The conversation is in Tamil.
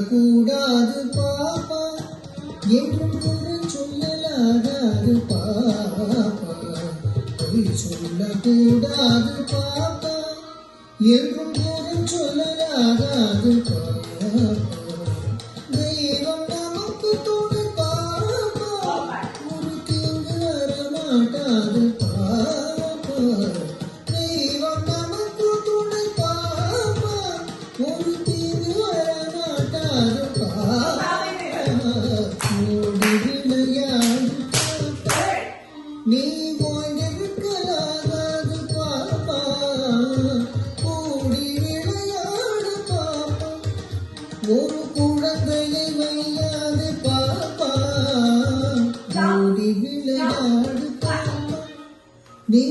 சொல்லக்கூடாது பாப்பா என்றும் குறை சொல்லலாகாது பாப்பா பொய் சொல்லக்கூடாது பாப்பா என்றும் குறை சொல்லலாகாது பாப்பா தெய்வம் நமக்கு துணை பாப்பா ஒரு தீங்கு வரமாட்டாது பாப்பா தெய்வம் நமக்கு துணை பாப்பா ஒரு தீங்கு வரமாட்டாது பாப்பா ஓடி விளையாடு பாப்பா நீ ஓய்ந்திருக்கலாகாது பாப்பா ஓடி விளையாடு பாப்பா ஒரு குழந்தையை வையாது பாப்பா ஓடி விளையாடு பாப்பா நீ